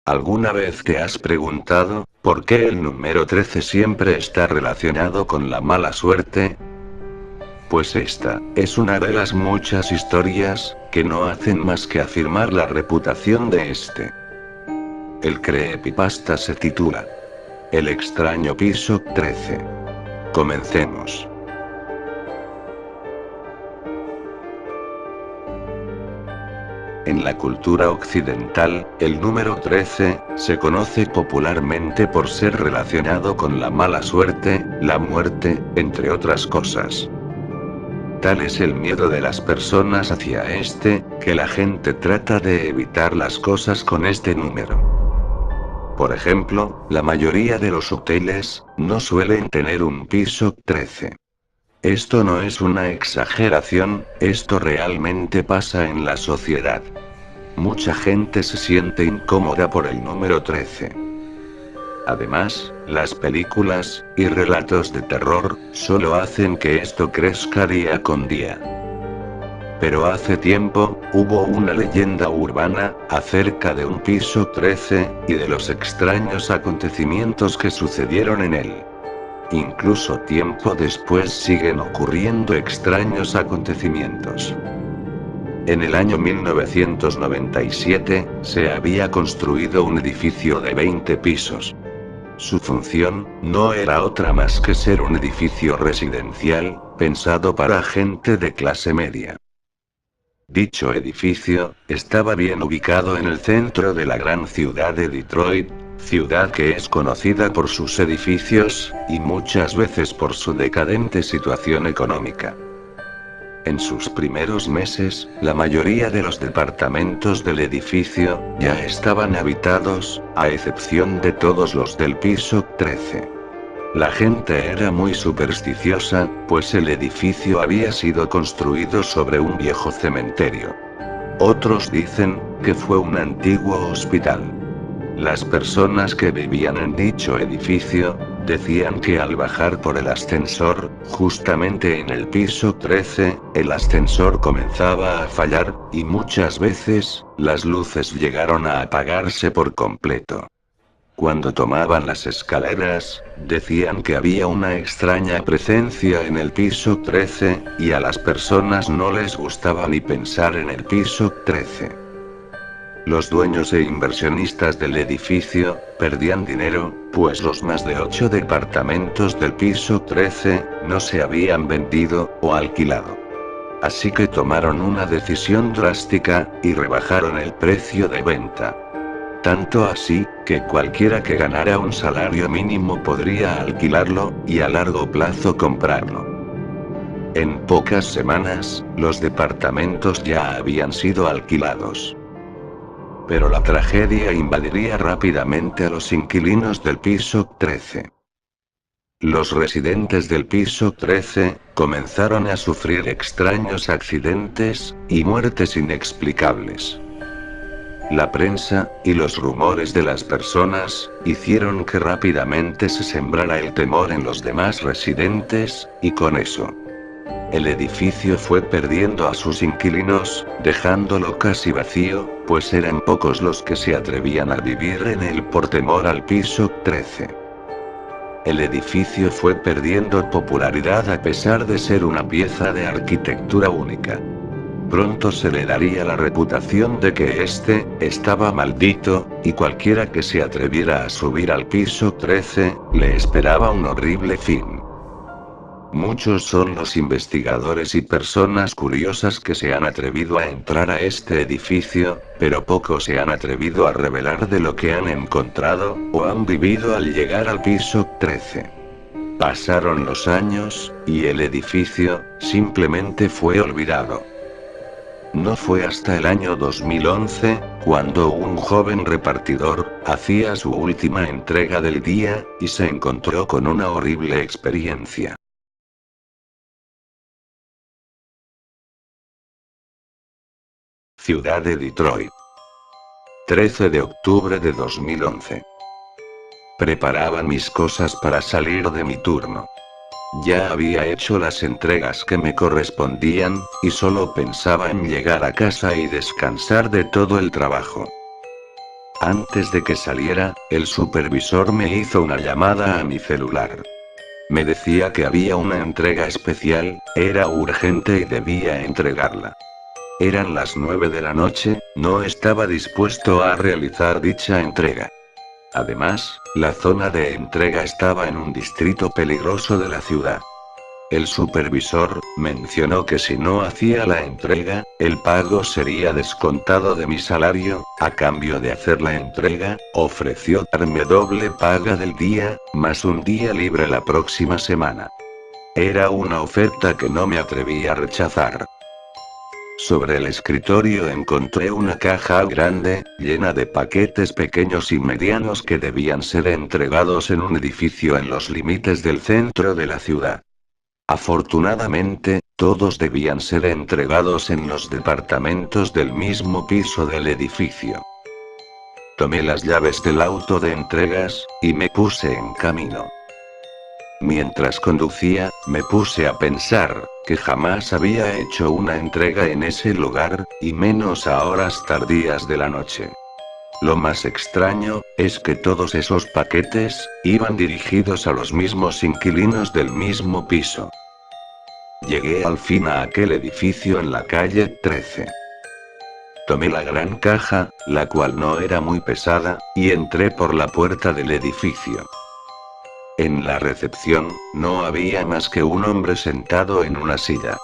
¿Alguna vez te has preguntado por qué el número 13 siempre está relacionado con la mala suerte? Pues esta es una de las muchas historias que no hacen más que afirmar la reputación de este. El creepypasta se titula El extraño piso 13. Comencemos. En la cultura occidental, el número 13 se conoce popularmente por ser relacionado con la mala suerte, la muerte, entre otras cosas. Tal es el miedo de las personas hacia este, que la gente trata de evitar las cosas con este número. Por ejemplo, la mayoría de los hoteles no suelen tener un piso 13. Esto no es una exageración, esto realmente pasa en la sociedad. Mucha gente se siente incómoda por el número 13. Además, las películas y relatos de terror solo hacen que esto crezca día con día. Pero hace tiempo, hubo una leyenda urbana acerca de un piso 13 y de los extraños acontecimientos que sucedieron en él. Incluso tiempo después siguen ocurriendo extraños acontecimientos. En el año 1997, se había construido un edificio de 20 pisos. Su función no era otra más que ser un edificio residencial, pensado para gente de clase media. Dicho edificio estaba bien ubicado en el centro de la gran ciudad de Detroit, ciudad que es conocida por sus edificios, y muchas veces por su decadente situación económica. En sus primeros meses, la mayoría de los departamentos del edificio ya estaban habitados, a excepción de todos los del piso 13. La gente era muy supersticiosa, pues el edificio había sido construido sobre un viejo cementerio. Otros dicen que fue un antiguo hospital. Las personas que vivían en dicho edificio decían que al bajar por el ascensor, justamente en el piso 13, el ascensor comenzaba a fallar, y muchas veces, las luces llegaron a apagarse por completo. Cuando tomaban las escaleras, decían que había una extraña presencia en el piso 13, y a las personas no les gustaba ni pensar en el piso 13. Los dueños e inversionistas del edificio perdían dinero, pues los más de 8 departamentos del piso 13 no se habían vendido o alquilado. Así que tomaron una decisión drástica y rebajaron el precio de venta. Tanto así, que cualquiera que ganara un salario mínimo podría alquilarlo, y a largo plazo comprarlo. En pocas semanas, los departamentos ya habían sido alquilados. Pero la tragedia invadiría rápidamente a los inquilinos del piso 13. Los residentes del piso 13 comenzaron a sufrir extraños accidentes y muertes inexplicables. La prensa y los rumores de las personas hicieron que rápidamente se sembrara el temor en los demás residentes, y con eso, el edificio fue perdiendo a sus inquilinos, dejándolo casi vacío, pues eran pocos los que se atrevían a vivir en él por temor al piso 13. El edificio fue perdiendo popularidad a pesar de ser una pieza de arquitectura única. Pronto se le daría la reputación de que este estaba maldito, y cualquiera que se atreviera a subir al piso 13, le esperaba un horrible fin. Muchos son los investigadores y personas curiosas que se han atrevido a entrar a este edificio, pero pocos se han atrevido a revelar de lo que han encontrado, o han vivido al llegar al piso 13. Pasaron los años, y el edificio simplemente fue olvidado. No fue hasta el año 2011, cuando un joven repartidor hacía su última entrega del día, y se encontró con una horrible experiencia. Ciudad de Detroit. 13 de octubre de 2011. Preparaba mis cosas para salir de mi turno. Ya había hecho las entregas que me correspondían, y solo pensaba en llegar a casa y descansar de todo el trabajo. Antes de que saliera, el supervisor me hizo una llamada a mi celular. Me decía que había una entrega especial, era urgente y debía entregarla. Eran las 9 de la noche, no estaba dispuesto a realizar dicha entrega. Además, la zona de entrega estaba en un distrito peligroso de la ciudad. El supervisor mencionó que si no hacía la entrega, el pago sería descontado de mi salario. A cambio de hacer la entrega, ofreció darme doble paga del día, más un día libre la próxima semana. Era una oferta que no me atreví a rechazar. Sobre el escritorio encontré una caja grande, llena de paquetes pequeños y medianos que debían ser entregados en un edificio en los límites del centro de la ciudad. Afortunadamente, todos debían ser entregados en los departamentos del mismo piso del edificio. Tomé las llaves del auto de entregas, y me puse en camino. Mientras conducía, me puse a pensar, que jamás había hecho una entrega en ese lugar, y menos a horas tardías de la noche. Lo más extraño, es que todos esos paquetes, iban dirigidos a los mismos inquilinos del mismo piso. Llegué al fin a aquel edificio en la calle 13. Tomé la gran caja, la cual no era muy pesada, y entré por la puerta del edificio. En la recepción, no había más que un hombre sentado en una silla.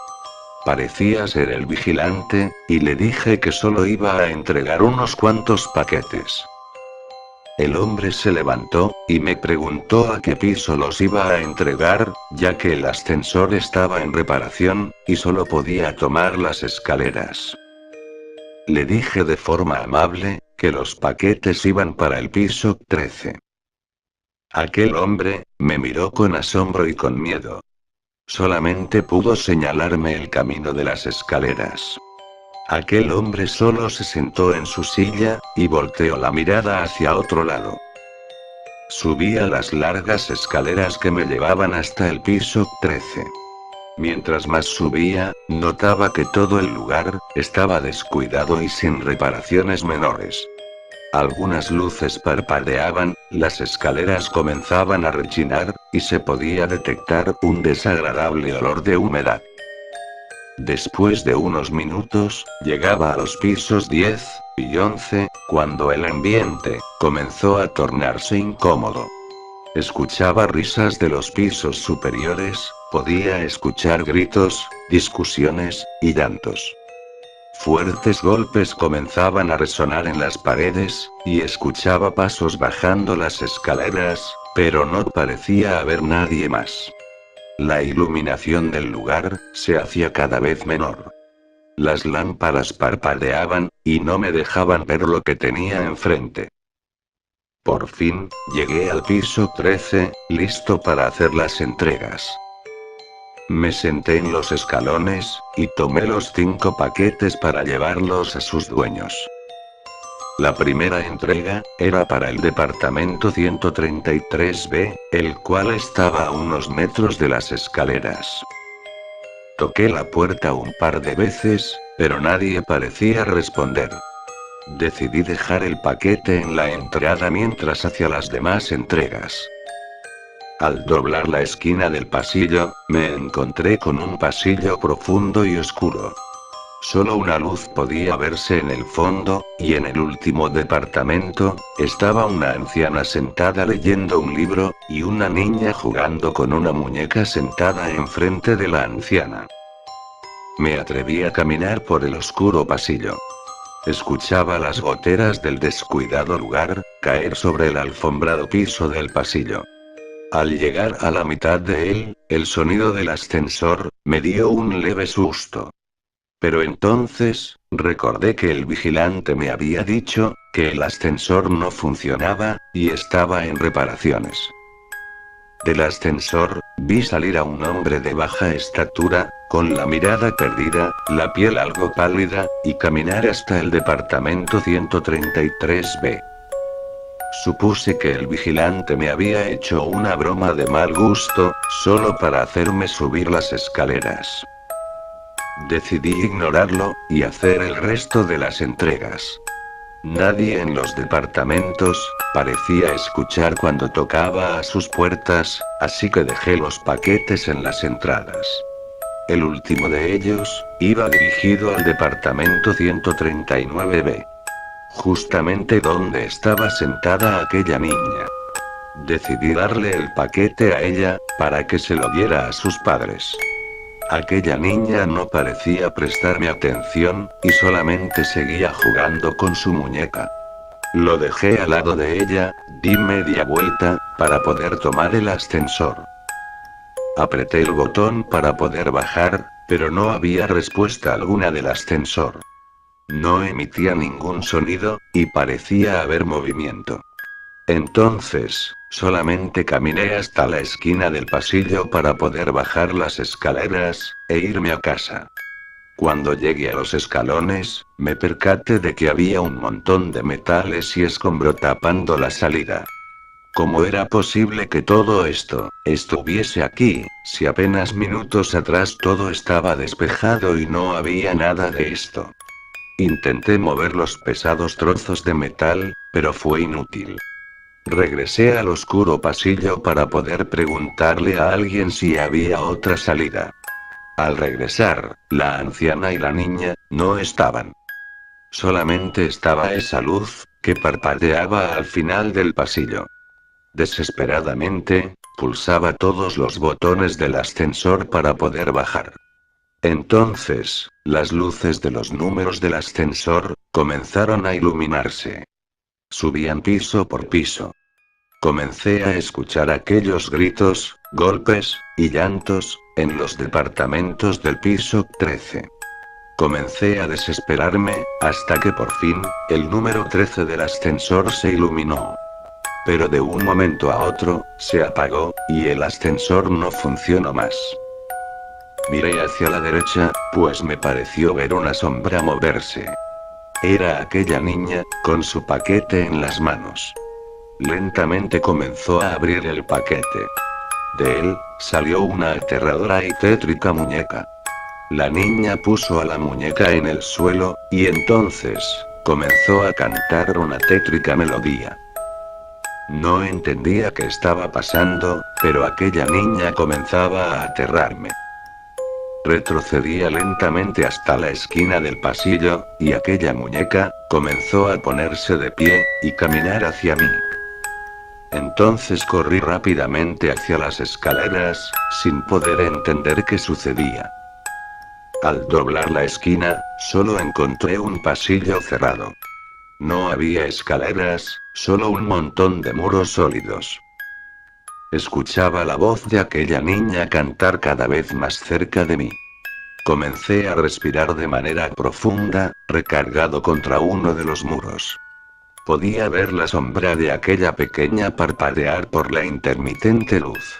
Parecía ser el vigilante, y le dije que solo iba a entregar unos cuantos paquetes. El hombre se levantó, y me preguntó a qué piso los iba a entregar, ya que el ascensor estaba en reparación, y solo podía tomar las escaleras. Le dije de forma amable, que los paquetes iban para el piso 13. Aquel hombre, me miró con asombro y con miedo. Solamente pudo señalarme el camino de las escaleras. Aquel hombre solo se sentó en su silla, y volteó la mirada hacia otro lado. Subí a las largas escaleras que me llevaban hasta el piso 13. Mientras más subía, notaba que todo el lugar, estaba descuidado y sin reparaciones menores. Algunas luces parpadeaban, las escaleras comenzaban a rechinar, y se podía detectar un desagradable olor de humedad. Después de unos minutos, llegaba a los pisos 10 y 11, cuando el ambiente comenzó a tornarse incómodo. Escuchaba risas de los pisos superiores, podía escuchar gritos, discusiones, y llantos. Fuertes golpes comenzaban a resonar en las paredes, y escuchaba pasos bajando las escaleras, pero no parecía haber nadie más. La iluminación del lugar se hacía cada vez menor. Las lámparas parpadeaban, y no me dejaban ver lo que tenía enfrente. Por fin, llegué al piso 13, listo para hacer las entregas. Me senté en los escalones, y tomé los 5 paquetes para llevarlos a sus dueños. La primera entrega, era para el departamento 133B, el cual estaba a unos metros de las escaleras. Toqué la puerta un par de veces, pero nadie parecía responder. Decidí dejar el paquete en la entrada mientras hacía las demás entregas. Al doblar la esquina del pasillo, me encontré con un pasillo profundo y oscuro. Solo una luz podía verse en el fondo, y en el último departamento, estaba una anciana sentada leyendo un libro, y una niña jugando con una muñeca sentada enfrente de la anciana. Me atreví a caminar por el oscuro pasillo. Escuchaba las goteras del descuidado lugar, caer sobre el alfombrado piso del pasillo. Al llegar a la mitad de él, el sonido del ascensor, me dio un leve susto. Pero entonces, recordé que el vigilante me había dicho, que el ascensor no funcionaba, y estaba en reparaciones. Del ascensor, vi salir a un hombre de baja estatura, con la mirada perdida, la piel algo pálida, y caminar hasta el departamento 133B. Supuse que el vigilante me había hecho una broma de mal gusto, solo para hacerme subir las escaleras. Decidí ignorarlo, y hacer el resto de las entregas. Nadie en los departamentos parecía escuchar cuando tocaba a sus puertas, así que dejé los paquetes en las entradas. El último de ellos iba dirigido al departamento 139B. Justamente donde estaba sentada aquella niña. Decidí darle el paquete a ella, para que se lo diera a sus padres. Aquella niña no parecía prestarme atención, y solamente seguía jugando con su muñeca. Lo dejé al lado de ella, di media vuelta, para poder tomar el ascensor. Apreté el botón para poder bajar, pero no había respuesta alguna del ascensor. No emitía ningún sonido, y parecía haber movimiento. Entonces, solamente caminé hasta la esquina del pasillo para poder bajar las escaleras, e irme a casa. Cuando llegué a los escalones, me percaté de que había un montón de metales y escombro tapando la salida. ¿Cómo era posible que todo esto estuviese aquí, si apenas minutos atrás todo estaba despejado y no había nada de esto? Intenté mover los pesados trozos de metal, pero fue inútil. Regresé al oscuro pasillo para poder preguntarle a alguien si había otra salida. Al regresar, la anciana y la niña no estaban. Solamente estaba esa luz, que parpadeaba al final del pasillo. Desesperadamente, pulsaba todos los botones del ascensor para poder bajar. Entonces, las luces de los números del ascensor comenzaron a iluminarse. Subían piso por piso. Comencé a escuchar aquellos gritos, golpes y llantos en los departamentos del piso 13. Comencé a desesperarme, hasta que por fin, el número 13 del ascensor se iluminó. Pero de un momento a otro, se apagó, y el ascensor no funcionó más. Miré hacia la derecha, pues me pareció ver una sombra moverse. Era aquella niña, con su paquete en las manos. Lentamente comenzó a abrir el paquete. De él, salió una aterradora y tétrica muñeca. La niña puso a la muñeca en el suelo, y entonces, comenzó a cantar una tétrica melodía. No entendía qué estaba pasando, pero aquella niña comenzaba a aterrarme. Retrocedía lentamente hasta la esquina del pasillo, y aquella muñeca comenzó a ponerse de pie y caminar hacia mí. Entonces corrí rápidamente hacia las escaleras, sin poder entender qué sucedía. Al doblar la esquina, solo encontré un pasillo cerrado. No había escaleras, solo un montón de muros sólidos. Escuchaba la voz de aquella niña cantar cada vez más cerca de mí. Comencé a respirar de manera profunda, recargado contra uno de los muros. Podía ver la sombra de aquella pequeña parpadear por la intermitente luz.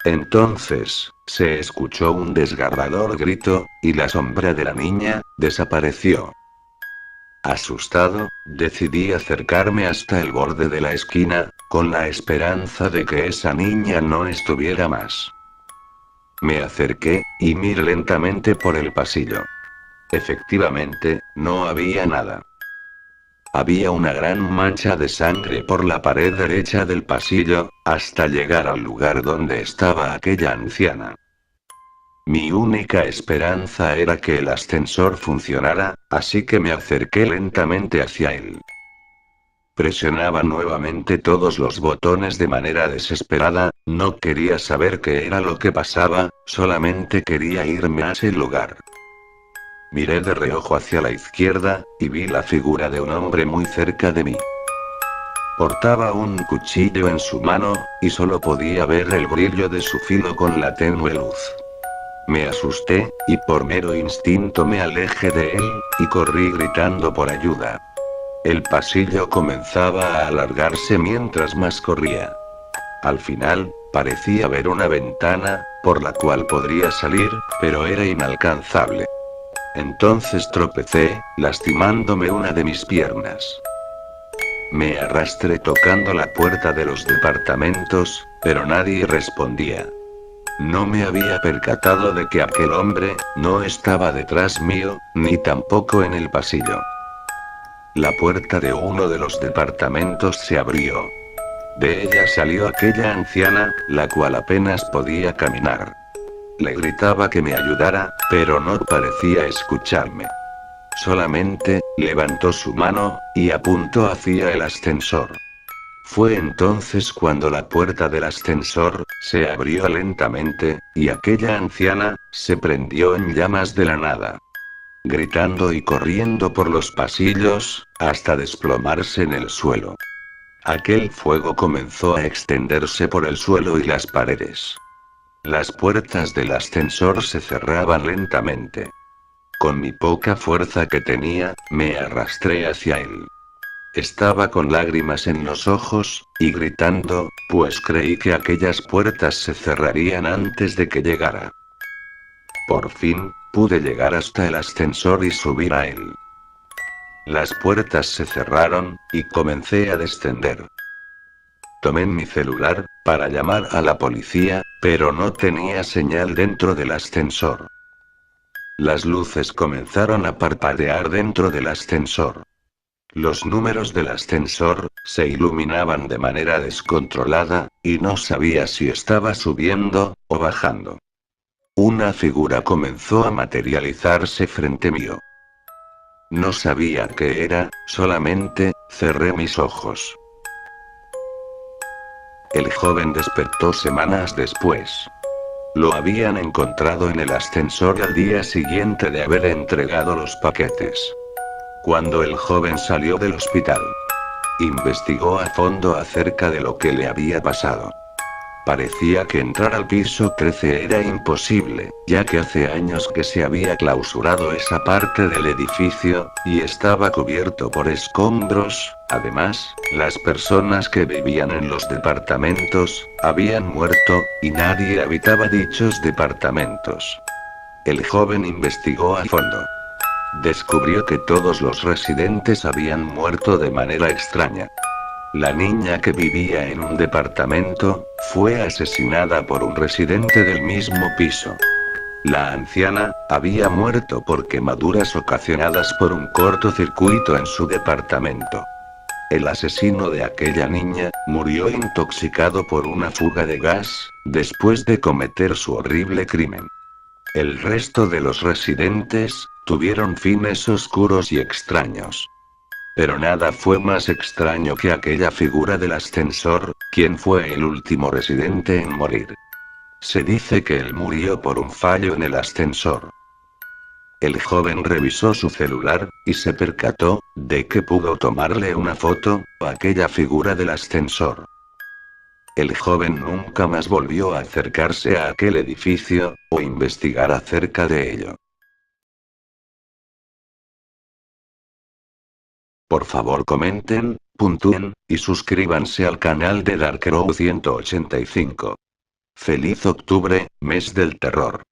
Entonces, se escuchó un desgarrador grito, y la sombra de la niña desapareció. Asustado, decidí acercarme hasta el borde de la esquina, con la esperanza de que esa niña no estuviera más. Me acerqué, y miré lentamente por el pasillo. Efectivamente, no había nada. Había una gran mancha de sangre por la pared derecha del pasillo, hasta llegar al lugar donde estaba aquella anciana. Mi única esperanza era que el ascensor funcionara, así que me acerqué lentamente hacia él. Presionaba nuevamente todos los botones de manera desesperada, no quería saber qué era lo que pasaba, solamente quería irme a ese lugar. Miré de reojo hacia la izquierda, y vi la figura de un hombre muy cerca de mí. Portaba un cuchillo en su mano, y solo podía ver el brillo de su filo con la tenue luz. Me asusté, y por mero instinto me alejé de él, y corrí gritando por ayuda. El pasillo comenzaba a alargarse mientras más corría. Al final, parecía ver una ventana, por la cual podría salir, pero era inalcanzable. Entonces tropecé, lastimándome una de mis piernas. Me arrastré tocando la puerta de los departamentos, pero nadie respondía. No me había percatado de que aquel hombre no estaba detrás mío, ni tampoco en el pasillo. La puerta de uno de los departamentos se abrió. De ella salió aquella anciana, la cual apenas podía caminar. Le gritaba que me ayudara, pero no parecía escucharme. Solamente, levantó su mano, y apuntó hacia el ascensor. Fue entonces cuando la puerta del ascensor se abrió lentamente, y aquella anciana se prendió en llamas de la nada. Gritando y corriendo por los pasillos, hasta desplomarse en el suelo. Aquel fuego comenzó a extenderse por el suelo y las paredes. Las puertas del ascensor se cerraban lentamente. Con mi poca fuerza que tenía, me arrastré hacia él. Estaba con lágrimas en los ojos, y gritando, pues creí que aquellas puertas se cerrarían antes de que llegara. Por fin, pude llegar hasta el ascensor y subir a él. Las puertas se cerraron, y comencé a descender. Tomé mi celular, para llamar a la policía, pero no tenía señal dentro del ascensor. Las luces comenzaron a parpadear dentro del ascensor. Los números del ascensor se iluminaban de manera descontrolada, y no sabía si estaba subiendo o bajando. Una figura comenzó a materializarse frente mío. No sabía qué era, solamente cerré mis ojos. El joven despertó semanas después. Lo habían encontrado en el ascensor al día siguiente de haber entregado los paquetes. Cuando el joven salió del hospital, investigó a fondo acerca de lo que le había pasado. Parecía que entrar al piso 13 era imposible, ya que hace años que se había clausurado esa parte del edificio, y estaba cubierto por escombros. Además, las personas que vivían en los departamentos habían muerto, y nadie habitaba dichos departamentos. El joven investigó a fondo. Descubrió que todos los residentes habían muerto de manera extraña. La niña que vivía en un departamento fue asesinada por un residente del mismo piso. La anciana había muerto por quemaduras ocasionadas por un cortocircuito en su departamento. El asesino de aquella niña murió intoxicado por una fuga de gas, después de cometer su horrible crimen. El resto de los residentes tuvieron fines oscuros y extraños. Pero nada fue más extraño que aquella figura del ascensor, quien fue el último residente en morir. Se dice que él murió por un fallo en el ascensor. El joven revisó su celular, y se percató de que pudo tomarle una foto a aquella figura del ascensor. El joven nunca más volvió a acercarse a aquel edificio, o investigar acerca de ello. Por favor comenten, puntúen, y suscríbanse al canal de Dark Crow 185. ¡Feliz octubre, mes del terror!